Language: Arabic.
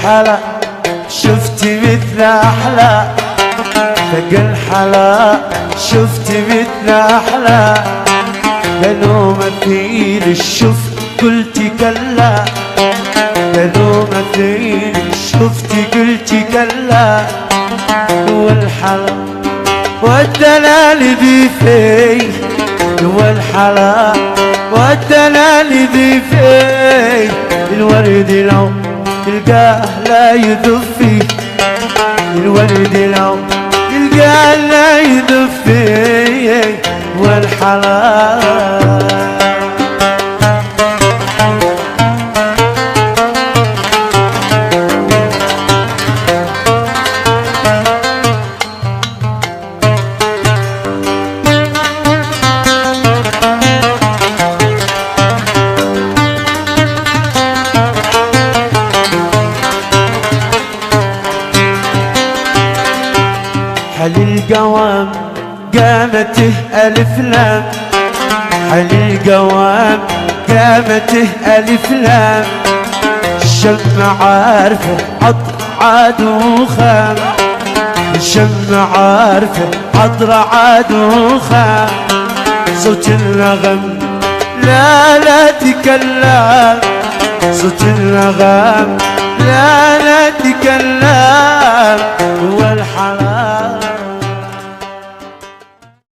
الحلا شفت مثل أحلى ذاق الحلا شفت مثل أحلى لو مثيل الشفت قلت كلا لو مثيل الشفت قلت كلا والحلا والدلال ذي في والحلا والدلال ذي في الورد لو تلقاه لا يذفي الورد لو تلقاه لا يذفي والحلا حل القوام قامته ألف لام حل القوام قامته ألف لام الشم عارفه عاد وخام الشم عارفه عاد وخام صوت النغم لا تكلم صوت النغم لا تكلم والحلال